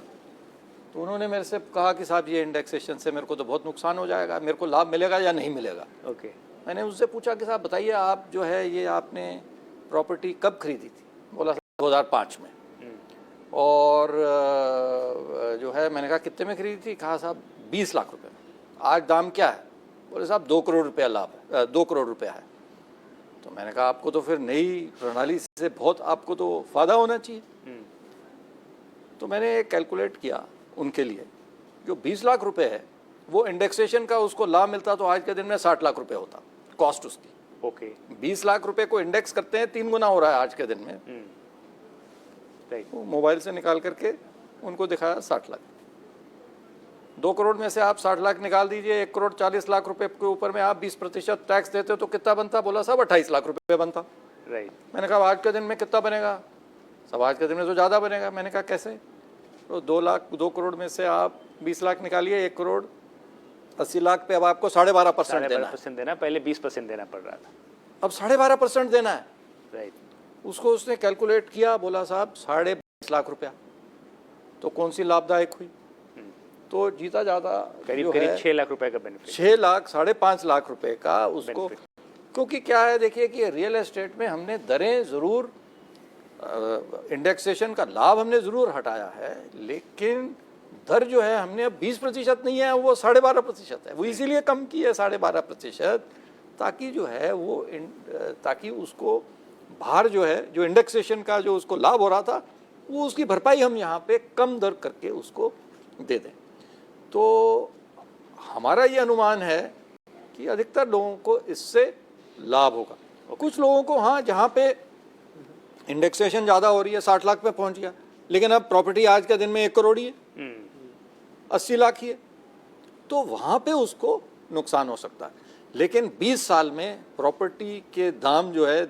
तो उन्होंने मेरे से कहा कि साहब ये इंडेक्सेशन से मेरे को तो बहुत नुकसान हो जाएगा, मेरे को लाभ मिलेगा या नहीं मिलेगा। ओके। मैंने उससे पूछा कि साहब बताइए, आप जो है ये आपने प्रॉपर्टी कब खरीदी थी? बोला 2005 में। और जो है मैंने कहा कितने में खरीदी थी? कहा साहब 20 लाख रुपए में। आज दाम क्या है? बोले साहब 2 करोड़ रुपया लाभ है, 2 करोड़ रुपया है। तो मैंने कहा आपको तो फिर नई प्रणाली से बहुत आपको तो फ़ायदा होना चाहिए। तो मैंने कैलकुलेट किया उनके लिए, जो 20 लाख रुपए है वो इंडेक्सेशन का उसको लाभ मिलता तो आज के दिन में 60 लाख रुपए होता कॉस्ट उसकी। ओके। 20 लाख रुपए को इंडेक्स करते हैं 3 गुना हो रहा है आज के दिन में। वो मोबाइल से निकाल करके उनको दिखाया 60 लाख। 2 करोड़ में से आप 60 लाख निकाल दीजिए, 1 करोड़ 40 लाख रुपए के ऊपर में आप 20% टैक्स देते हो तो कितना बनता? बोला साहब 28 लाख रुपए बनता। राइट। मैंने कहा आज के दिन में कितना बनेगा? सब आज के दिन में तो ज़्यादा बनेगा। मैंने कहा कैसे? तो 2 करोड़ में से आप 20 लाख निकालिए, 1 करोड़ 80 लाख पे अब आपको 12.5% देना है। पहले 20% देना पड़ रहा था, अब 12.5% देना है। राइट। उसको उसने कैलकुलेट किया, बोला साहब 22.5 लाख रुपया। तो कौन सी लाभदायक हुई? तो जीता ज़्यादा करीब 6 लाख रुपए का बेनिफिट, 6 लाख 5.5 लाख रुपए का उसको। क्योंकि क्या है, देखिए कि रियल एस्टेट में हमने दरें ज़रूर, इंडेक्सेशन का लाभ हमने ज़रूर हटाया है, लेकिन दर जो है हमने अब 20% नहीं है, वो 12.5% है। वो इसीलिए कम की है 12.5%, ताकि जो है वो ताकि उसको भार जो है, जो इंडेक्सेशन का जो उसको लाभ हो रहा था, वो उसकी भरपाई हम यहाँ पे कम दर करके उसको दे दें। तो हमारा ये अनुमान है कि अधिकतर लोगों को इससे लाभ होगा। कुछ लोगों को, हाँ, जहाँ पे इंडेक्सेशन ज़्यादा हो रही है, 60 लाख पे पहुँच गया, लेकिन अब प्रॉपर्टी आज के दिन में 1 करोड़ ही है, 80 लाख ही है, तो वहाँ पे उसको नुकसान हो सकता है। लेकिन 20 साल में प्रॉपर्टी के दाम जो है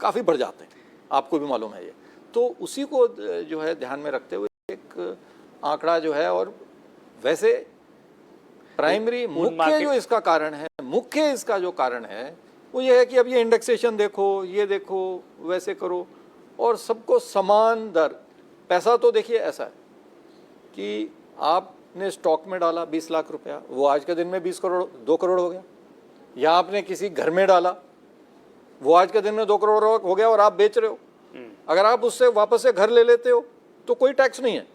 काफ़ी बढ़ जाते हैं, आपको भी मालूम है ये। तो उसी को जो है ध्यान में रखते हुए एक आंकड़ा जो है, और वैसे प्राइमरी मुख्य जो इसका कारण है, मुख्य इसका जो कारण है वो ये है कि अब ये इंडेक्सेशन देखो, ये देखो, वैसे करो और सबको समान दर। पैसा तो देखिए ऐसा है कि आपने स्टॉक में डाला 20 लाख रुपया, वो आज के दिन में 2 करोड़ हो गया, या आपने किसी घर में डाला, वो आज के दिन में 2 करोड़ हो गया और आप बेच रहे हो। अगर आप उससे वापस से घर ले लेते हो तो कोई टैक्स नहीं है,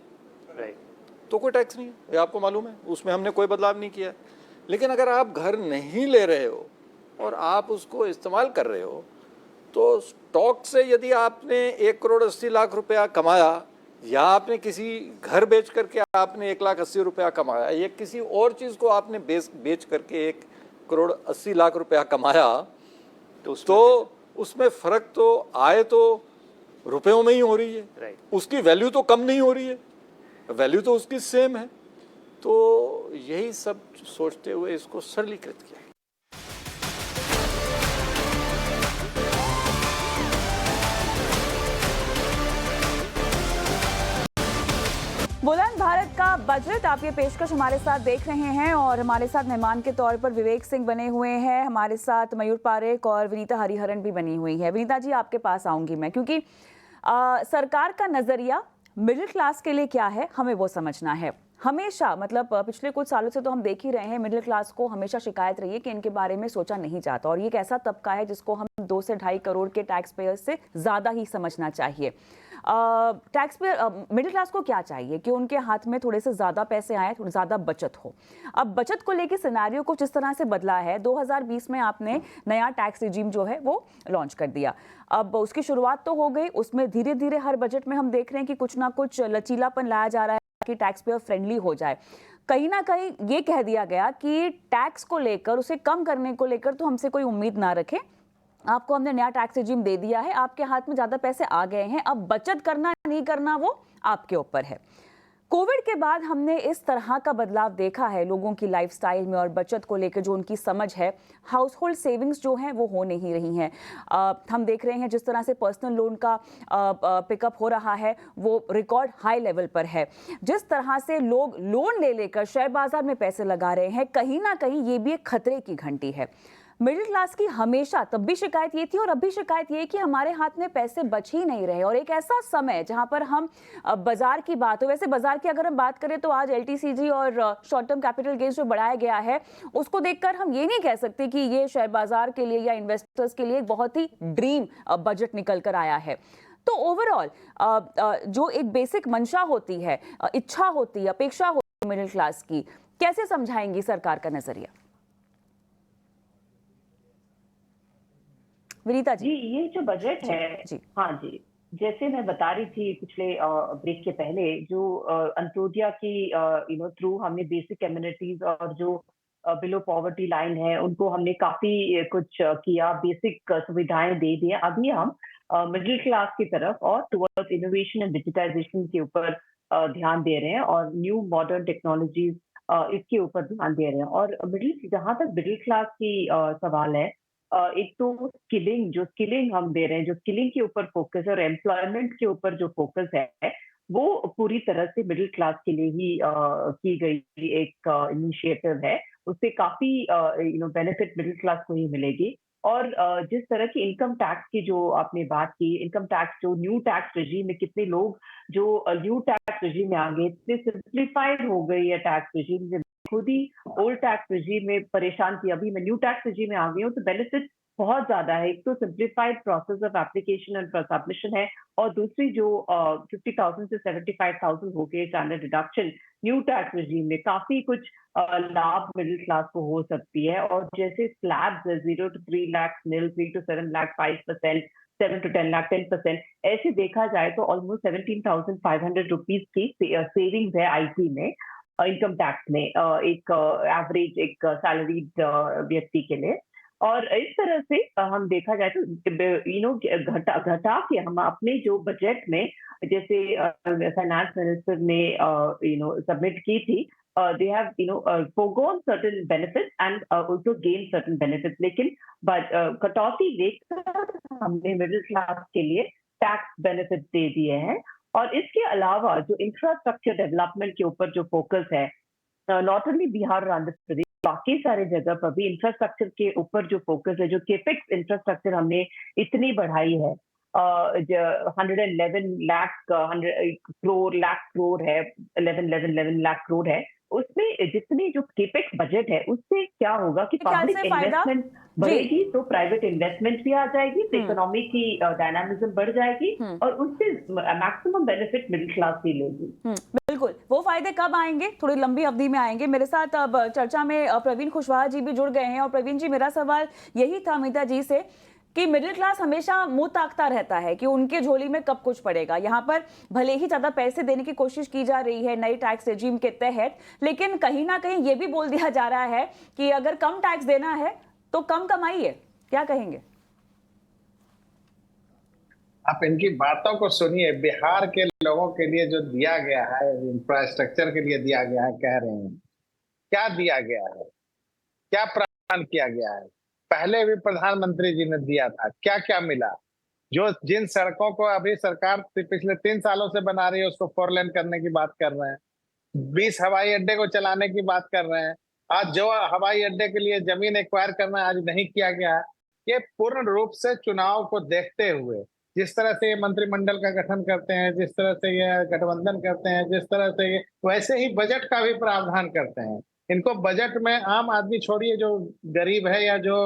तो कोई टैक्स नहीं है, ये आपको मालूम है, उसमें हमने कोई बदलाव नहीं किया है। लेकिन अगर आप घर नहीं ले रहे हो और आप उसको इस्तेमाल कर रहे हो, तो स्टॉक से यदि आपने 1 करोड़ 80 लाख रुपया कमाया, या आपने किसी घर बेच करके आपने 1,80,000 रुपया कमाया, या किसी और चीज़ को आपने बेच करके 1 करोड़ 80 लाख रुपया कमाया, तो उसमें फ़र्क तो आए तो रुपयों में ही हो रही है, उसकी वैल्यू तो कम नहीं हो रही है, वैल्यू तो उसकी सेम है। तो यही सब सोचते हुए इसको सरलीकृत किया। बुलंद भारत का बजट, आप ये पेशकश हमारे साथ देख रहे हैं और हमारे साथ मेहमान के तौर पर विवेक सिंह बने हुए हैं, हमारे साथ मयूर पारेख और विनीता हरिहरन भी बनी हुई है। विनीता जी, आपके पास आऊंगी मैं, क्योंकि सरकार का नजरिया मिडिल क्लास के लिए क्या है हमें वो समझना है। हमेशा मतलब पिछले कुछ सालों से तो हम देख ही रहे हैं, मिडिल क्लास को हमेशा शिकायत रही है कि इनके बारे में सोचा नहीं जाता, और ये एक ऐसा तबका है जिसको हम 2 से 2.5 करोड़ के टैक्स पेयर्स से ज़्यादा ही समझना चाहिए। टैक्स पेयर मिडिल क्लास को क्या चाहिए कि उनके हाथ में थोड़े से ज़्यादा पैसे आए, थोड़ी ज़्यादा बचत हो। अब बचत को लेकर सिनेरियो कुछ इस तरह से बदला है। 2020 में आपने नया टैक्स रिजीम जो है वो लॉन्च कर दिया। अब उसकी शुरुआत तो हो गई, उसमें धीरे धीरे हर बजट में हम देख रहे हैं कि कुछ ना कुछ लचीलापन लाया जा रहा है कि टैक्स पेयर फ्रेंडली हो जाए। कहीं ना कहीं ये कह दिया गया कि टैक्स को लेकर, उसे कम करने को लेकर तो हमसे कोई उम्मीद ना रखें, आपको हमने नया टैक्स रिजीम दे दिया है, आपके हाथ में ज्यादा पैसे आ गए हैं, अब बचत करना नहीं करना वो आपके ऊपर है। कोविड के बाद हमने इस तरह का बदलाव देखा है लोगों की लाइफस्टाइल में और बचत को लेकर जो उनकी समझ है। हाउस होल्ड सेविंग्स जो हैं वो हो नहीं रही हैं। हम देख रहे हैं जिस तरह से पर्सनल लोन का पिकअप हो रहा है वो रिकॉर्ड हाई लेवल पर है। जिस तरह से लोग लोन ले लेकर शेयर बाजार में पैसे लगा रहे हैं, कहीं ना कहीं ये भी एक खतरे की घंटी है। मिडिल क्लास की हमेशा तब भी शिकायत ये थी और अब भी शिकायत ये कि हमारे हाथ में पैसे बच ही नहीं रहे, और एक ऐसा समय जहां पर हम बाजार की बात हो, वैसे बाजार की अगर हम बात करें तो आज LTCG और शॉर्ट टर्म कैपिटल गेन्स जो बढ़ाया गया है उसको देखकर हम ये नहीं कह सकते कि ये शेयर बाजार के लिए या इन्वेस्टर्स के लिए एक बहुत ही ड्रीम बजट निकल कर आया है। तो ओवरऑल जो एक बेसिक मंशा होती है, इच्छा होती है, अपेक्षा होती है मिडिल क्लास की, कैसे समझाएंगी सरकार का नजरिया? विनीता जी, ये जो बजट है जी। हाँ जी, जैसे मैं बता रही थी पिछले ब्रेक के पहले, जो अंत्योदया की थ्रू हमने बेसिक कम्युनिटीज और जो बिलो पॉवर्टी लाइन है उनको हमने काफी कुछ किया, बेसिक सुविधाएं दे दी। अभी हम मिडिल क्लास की तरफ और टुवर्ड्स इनोवेशन एंड डिजिटाइजेशन के ऊपर ध्यान दे रहे हैं और न्यू मॉडर्न टेक्नोलॉजीज इसके ऊपर ध्यान दे रहे हैं। और जहां तक मिडिल क्लास की सवाल है, एक तो स्किलिंग हम दे रहे हैं, जो स्किलिंग के ऊपर फोकस है और एम्प्लॉयमेंट के ऊपर जो फोकस है वो पूरी तरह से मिडिल क्लास के लिए ही की गई एक इनिशिएटिव है। उससे काफी बेनिफिट मिडिल क्लास को ही मिलेगी। और जिस तरह की इनकम टैक्स की जो आपने बात की, इनकम टैक्स जो न्यू टैक्स रेजिम में कितने लोग जो न्यू टैक्स रेजिम में आ गए, इतने सिंप्लीफाइड हो गई है टैक्स रेजिम, खुद ही ओल्ड टैक्स रेजिम में परेशान थी, अभी मैं न्यू टैक्स रेजिम में आ गई हूँ, तो बेनिफिट बहुत ज्यादा है। एक तो simplified process of application and submission है, और दूसरी जो 50,000 से 75,000 हो गए standard deduction new tax regime में, काफी कुछ लाभ मिडिल क्लास को हो सकती है। और जैसे slabs 0 to 3 lakh nil, 3 to 7 lakh 5%, 7 to 10 lakh 10%, ऐसे देखा जाए तो ऑलमोस्ट 17,500 रुपीज की सेविंग्स है IT में, इनकम टैक्स में, एक एवरेज एक सैलरीड व्यक्ति के लिए। और इस तरह से हम देखा जाए तो घटा के हम अपने जो बजट में, जैसे फाइनेंस मिनिस्टर ने सबमिट की थी, they have forgone certain benefits and also gained certain benefits, लेकिन कटौती लेकर हमने मिडिल क्लास के लिए टैक्स बेनिफिट दे दिए हैं। और इसके अलावा जो इंफ्रास्ट्रक्चर डेवलपमेंट के ऊपर जो फोकस है, नॉट ओनली बिहार और आंध्र प्रदेश, बाकी सारे जगह पर भी इंफ्रास्ट्रक्चर के ऊपर जो फोकस है, जो केपेक्स इंफ्रास्ट्रक्चर हमने इतनी बढ़ाई है, 111 लाख करोड़ है, 11 लाख करोड़ है, उसमें जितनी जो केपेक्स बजट है उससे क्या होगा कि पब्लिक इन्वेस्टमेंट बढ़ेगी तो प्राइवेट इन्वेस्टमेंट भी आ जाएगी, तो इकोनॉमी की डायनामिज्म बढ़ जाएगी और उससे मैक्सिमम बेनिफिट मिडिल क्लास ही लेगी। बिल्कुल, वो फायदे कब आएंगे? थोड़ी लंबी अवधि में आएंगे। मेरे साथ अब चर्चा में प्रवीण कुशवाहा जी भी जुड़ गए हैं। और प्रवीण जी, मेरा सवाल यही था अमिता जी से कि मिडिल क्लास हमेशा मुंह ताकता रहता है कि उनके झोली में कब कुछ पड़ेगा। यहाँ पर भले ही ज्यादा पैसे देने की कोशिश की जा रही है नई टैक्स रेजिम के तहत, लेकिन कहीं ना कहीं ये भी बोल दिया जा रहा है कि अगर कम टैक्स देना है तो कम कमाइए। क्या कहेंगे आप? इनकी बातों को सुनिए। बिहार के लोगों के लिए जो दिया गया है, इंफ्रास्ट्रक्चर के लिए दिया गया है, कह रहे हैं क्या दिया गया है, क्या प्रावधान किया गया है? पहले भी प्रधानमंत्री जी ने दिया था, क्या क्या मिला? जो जिन सड़कों को अभी सरकार पिछले 3 सालों से बना रही है उसको 4 लेन करने की बात कर रहे हैं, 20 हवाई अड्डे को चलाने की बात कर रहे हैं। आज जो हवाई अड्डे के लिए जमीन एक्वायर करना आज नहीं किया गया, ये पूर्ण रूप से चुनाव को देखते हुए जिस तरह से ये मंत्रिमंडल का गठन करते हैं, जिस तरह से ये गठबंधन करते हैं, जिस तरह से ये वैसे ही बजट का भी प्रावधान करते हैं। इनको बजट में आम आदमी छोड़िए, जो गरीब है या जो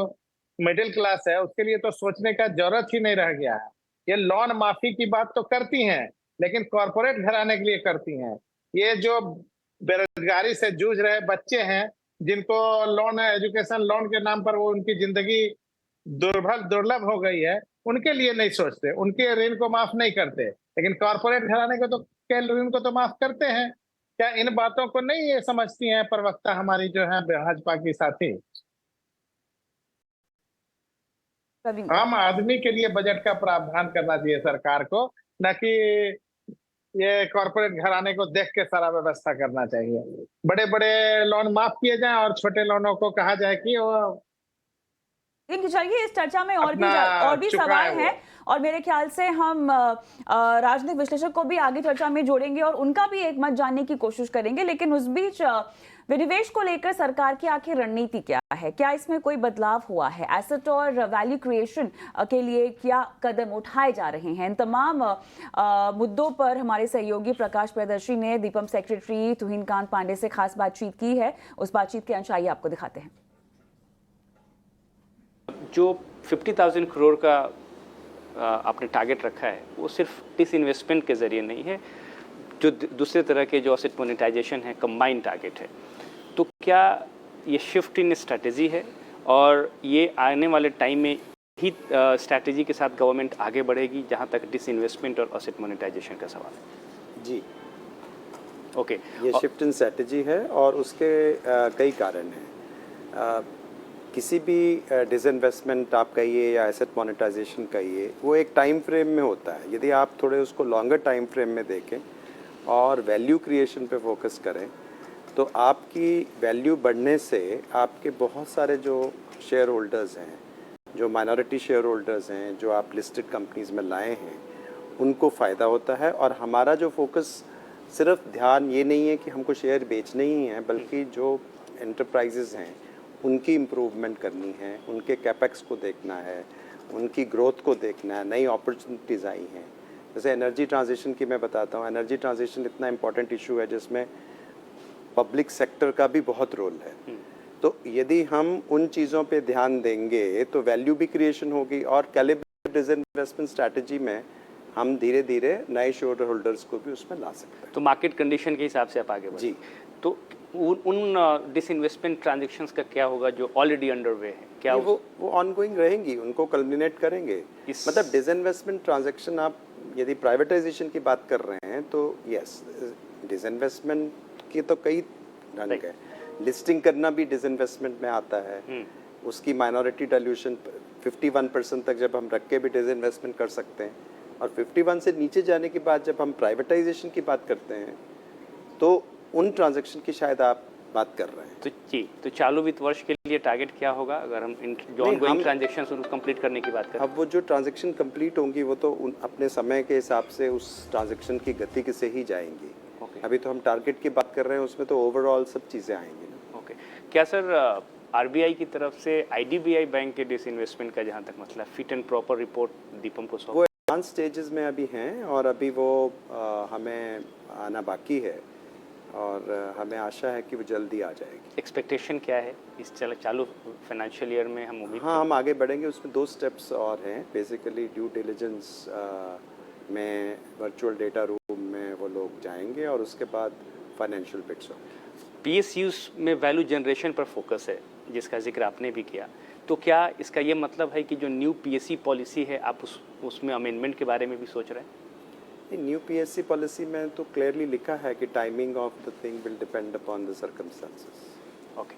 मिडिल क्लास है, उसके लिए तो सोचने का जरूरत ही नहीं रह गया है। ये लोन माफी की बात तो करती हैं, लेकिन कॉरपोरेट घराने के लिए करती हैं। ये जो बेरोजगारी से जूझ रहे बच्चे हैं, जिनको लोन एजुकेशन लोन के नाम पर वो उनकी जिंदगी दुर्लभ हो गई है, उनके लिए नहीं सोचते, उनके ऋण को माफ नहीं करते, लेकिन कॉरपोरेट घराने को तो के ऋण को तो माफ करते हैं। क्या इन बातों को नहीं ये समझती हैं प्रवक्ता हमारी जो है भाजपा की साथी? आम आदमी के लिए बजट का प्रावधान करना चाहिए सरकार को, न कि ये कॉर्पोरेट घराने को देख के सारा व्यवस्था करना चाहिए। बड़े बड़े लोन माफ किए जाएं और छोटे लोनों को कहा जाए कि वो चलिए इस चर्चा में और भी सवाल हैं और मेरे ख्याल से हम राजनीतिक विश्लेषक को भी आगे चर्चा में जोड़ेंगे और उनका भी एक मत जानने की कोशिश करेंगे। लेकिन उस बीच विनिवेश को लेकर सरकार की आखिर रणनीति क्या है? क्या इसमें कोई बदलाव हुआ है? एसेट और वैल्यू क्रिएशन के लिए क्या कदम उठाए जा रहे हैं? इन तमाम मुद्दों पर हमारे सहयोगी प्रकाश प्रियदर्शी ने दीपम सेक्रेटरी तुहिन कांत पांडे से खास बातचीत की है। उस बातचीत के अंश आइए आपको दिखाते हैं। जो 50,000 करोड़ का आपने टारगेट रखा है वो सिर्फ डिसइन्वेस्टमेंट के जरिए नहीं है, जो दूसरे तरह के जो एसेट मोनेटाइजेशन है कंबाइंड टारगेट है। तो क्या ये शिफ्ट इन स्ट्रैटेजी है और ये आने वाले टाइम में ही स्ट्रैटेजी के साथ गवर्नमेंट आगे बढ़ेगी जहाँ तक डिसइन्वेस्टमेंट और एसेट मोनेटाइजेशन का सवाल है? जी ओके, ये शिफ्ट इन स्ट्रैटेजी है और उसके कई कारण हैं। किसी भी डिसइन्वेस्टमेंट आप कहिए या एसेट मोनेटाइजेशन कहिए, वो एक टाइम फ्रेम में होता है। यदि आप थोड़े उसको लॉन्गर टाइम फ्रेम में देखें और वैल्यू क्रिएशन पे फोकस करें तो आपकी वैल्यू बढ़ने से आपके बहुत सारे जो शेयर होल्डर्स हैं, जो माइनॉरिटी शेयर होल्डर्स हैं, जो आप लिस्टेड कंपनीज में लाए हैं, उनको फ़ायदा होता है। और हमारा जो फोकस सिर्फ ध्यान ये नहीं है कि हमको शेयर बेचने ही हैं, बल्कि जो एंटरप्राइजेज़ हैं उनकी इम्प्रूवमेंट करनी है, उनके कैपेक्स को देखना है, उनकी ग्रोथ को देखना है, नई अपॉर्चुनिटीज़ आई हैं। जैसे एनर्जी ट्रांजिशन की मैं बताता हूँ, एनर्जी ट्रांजिशन इतना इम्पॉर्टेंट इशू है जिसमें पब्लिक सेक्टर का भी बहुत रोल है। तो यदि हम उन चीज़ों पे ध्यान देंगे तो वैल्यू भी क्रिएशन होगी और कैलिब्रेटेड डिसइन्वेस्टमेंट स्ट्रैटेजी में हम धीरे धीरे नए शेयर होल्डर्स को भी उसमें ला सकते हैं। तो मार्केट कंडीशन के हिसाब से आप आगे बढ़े। जी, तो उन डिसइन्वेस्टमेंट ट्रांजैक्शंस का क्या होगा जो ऑलरेडी अंडरवे है? क्या वो ऑनगोइंग रहेंगी, उनको कल्मिनेट करेंगे। मतलब डिसइन्वेस्टमेंट ट्रांजैक्शन आप यदि प्राइवेटाइजेशन की बात कर रहे हैं तो यस, डिसइन्वेस्टमेंट के तो कई ढंग है। लिस्टिंग करना भी डिसइन्वेस्टमेंट में आता है। उसकी माइनॉरिटी डाइल्यूशन 51% तक जब हम रख के भी डिसइन्वेस्टमेंट कर सकते हैं और 51 से नीचे जाने के बाद जब हम प्राइवेटाइजेशन की बात करते हैं तो उन ट्रांजैक्शन की शायद आप बात कर रहे हैं। तो जी, तो चालू वित्त वर्ष के लिए टारगेट क्या होगा अगर हम इन जो ऑनगोइंग ट्रांजैक्शंस उनको कंप्लीट करने की बात करें? अब वो जो ट्रांजैक्शन कंप्लीट होंगी वो तो अपने समय के हिसाब से उस ट्रांजैक्शन की गति से ही जाएंगी। अभी तो हम टारगेट की बात कर रहे हैं, उसमें तो ओवरऑल सब चीज़ें आएंगी ना। ओके, क्या सर आरबीआई की तरफ से आईडीबीआई बैंक के डिसइन्वेस्टमेंट का जहाँ तक मसला, fit and proper report Deepam को सौंप? वो एडवांस स्टेजेस में अभी हैं और अभी वो हमें आना बाकी है और हमें आशा है कि वो जल्दी आ जाएगी। एक्सपेक्टेशन क्या है इस चालू फाइनेंशियल ईयर में? हम उम्मीद हम आगे बढ़ेंगे। उसमें 2 स्टेप्स और हैं। बेसिकली ड्यू डिलिजेंस में वर्चुअल डेटा रूम में वो लोग जाएंगे और उसके बाद फाइनेंशियल बिड्स होंगे। पीएसयूज में वैल्यू जनरेशन पर फोकस है जिसका जिक्र आपने भी किया, तो क्या इसका ये मतलब है कि जो न्यू पीएससी पॉलिसी है आप उसमें अमेंडमेंट के बारे में भी सोच रहे हैं? न्यू पीएससी पॉलिसी में तो क्लियरली लिखा है कि timing of the thing will depend upon the circumstances. Okay.